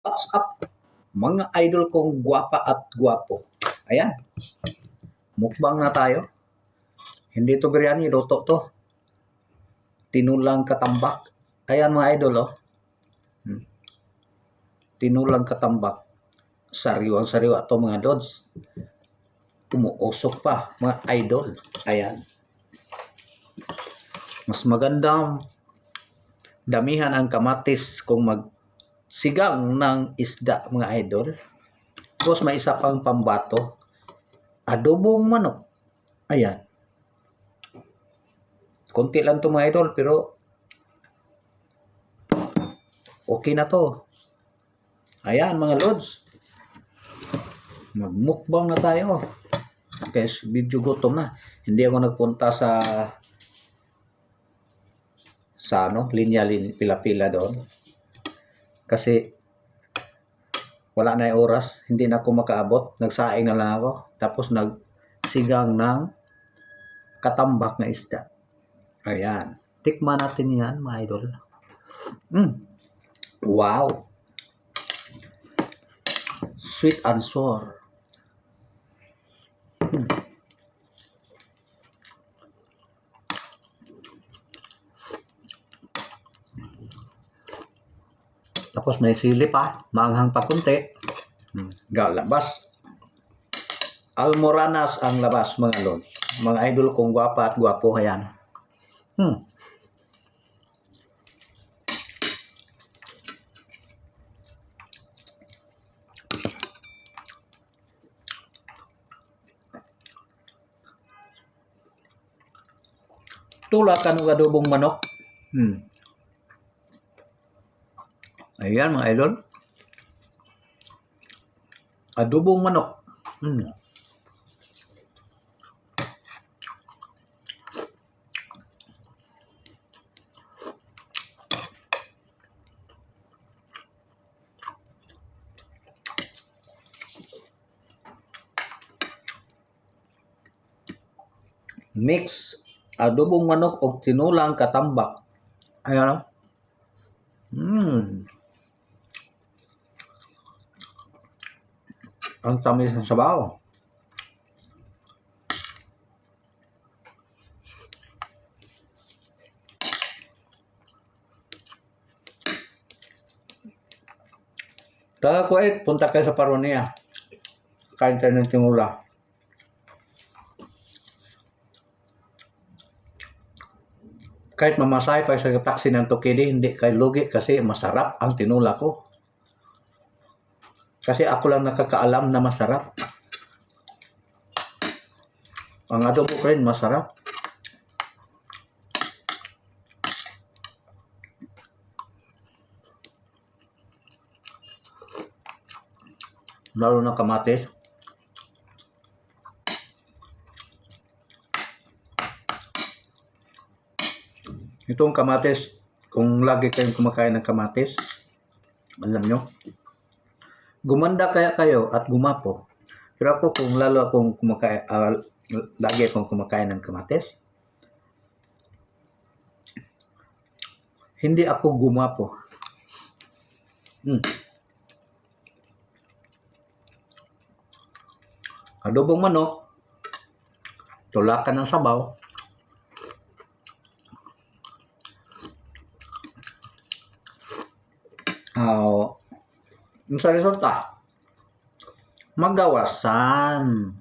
What's up, mga idol kong gwapa at gwapo? Ayan, mukbang na tayo. Hindi to biryani, luto to. Tinulang katambak. Ayan mga idol, oh. Tinulang katambak. Sariwang-sariwa to mga lods. Umuusok pa, mga idol. Ayan. Mas magandang damihan ang kamatis kung magsigang ng isda, mga idol. Tapos may isa pang pambato. Adobong manok. Ayan. Konti lang to mga idol, pero okay na to. Ayan mga lods. Magmukbang na tayo. Guys, video gutom na. Hindi ako nagpunta sa pila-pila doon. Kasi wala na yung oras. Hindi na ako makaabot. Nagsaing na lang ako. Tapos nagsigang ng katambak na isda. Ayan. Tikman natin yan, mga idol. Wow. Sweet and sour. Tapos may sili pa. Maanghang pa kunti. Galabas. Almoranas ang labas, mga lods. Mga idol kong gwapa at gwapo. Ayan. Tulak ka ng adobong manok. Ayan mga idol. Adobong manok. Mix adobong manok o tinulang katambak. Ayan. Ang tamis ng sabaw. Kaya ko punta kayo sa Paronia. Kain tayo ng tinula. Kahit mamasahe pa sa taxi ng Tukidi, hindi kayo lugi kasi masarap ang tinula ko. Kasi ako lang nakakaalam na masarap. Ang adobo ko rin masarap. Lalo na kamatis. Itong kamatis, kung lagi kayong kumakain ng kamatis, alam nyo, gumanda kaya kayo at gumapo. Pero ako kung lalo akong kumakain, lagi akong kumakain ng kamatis, hindi ako gumapo. Adobong manok, tulakan ng sabaw, yung sa resulta, magawasan.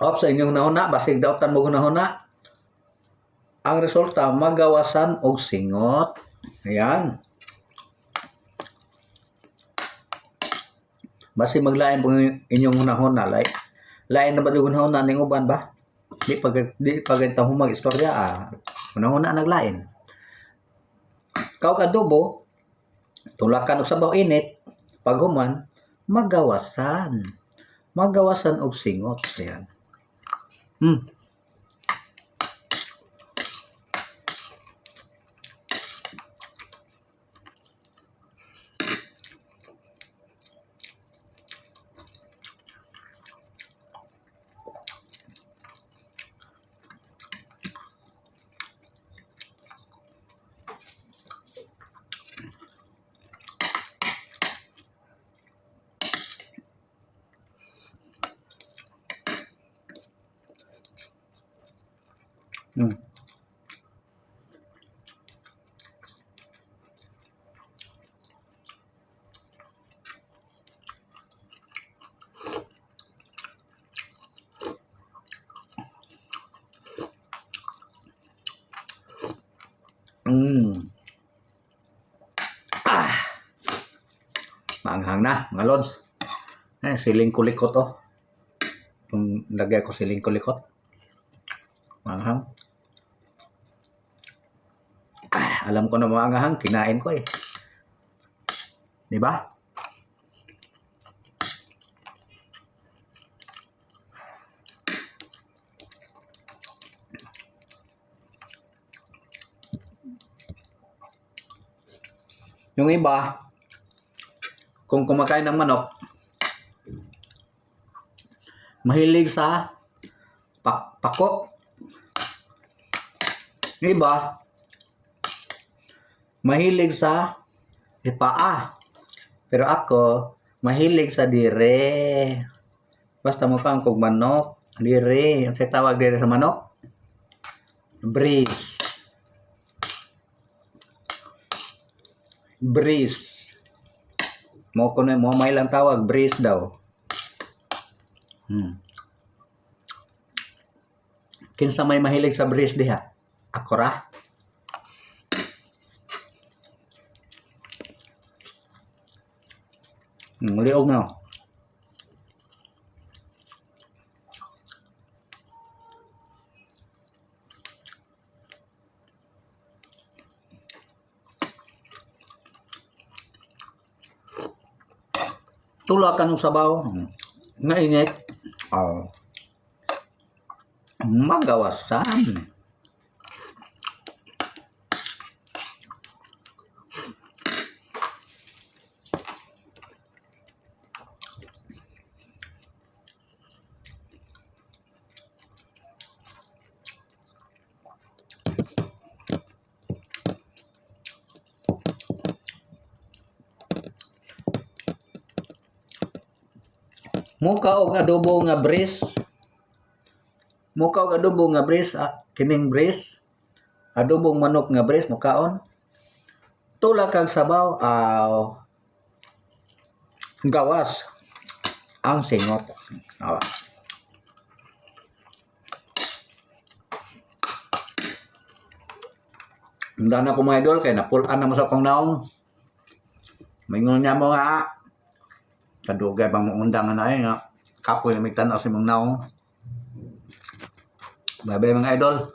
Sa inyong nahuna, basig daotan mo nahuna. Ang resulta, magawasan og singot. Ayan. Basi maglain po inyong nahuna. Lain na ba yung nahuna ning uban ba? Di pagkita mo mag-istorya. Nahuna naglain. Kau adobo, tulakan og sabaw init, paghuman, magawasan. Magawasan og singot. Ayan. Hmm. Mm. Maanghang na, mga lods. Siling kulikot oh. Yung lagay ko siling kulikot. Maanghang. Alam ko na maanghang, kinain ko eh. Di ba? Yung iba, kung kumakain ng manok, mahilig sa pako. Yung iba, mahilig sa paa. Pero ako, mahilig sa dire. Basta mukhang kog manok, dire. Ang tawag dire sa manok? Breast. Breast. Mo ko na mo may lang tawag breast daw. Kinsa may mahilig sa breast diha? Ako ra. Liog na. Tulak ka ng sabaw. Nainit. Oh. Magawasan. Muka og adobo nga breast. Muka og adobo nga breast, kining breast. Adobong manok nga breast mukaon. Tula kag sabaw, gawas ang singot. Handa na ko mga idol kay napulan na mo sa akong naong. Mingon niya mo nga. Kadugay bang undangan na nga. Kapoy na may tanaw sa mong naong. Bye-bye mga idol.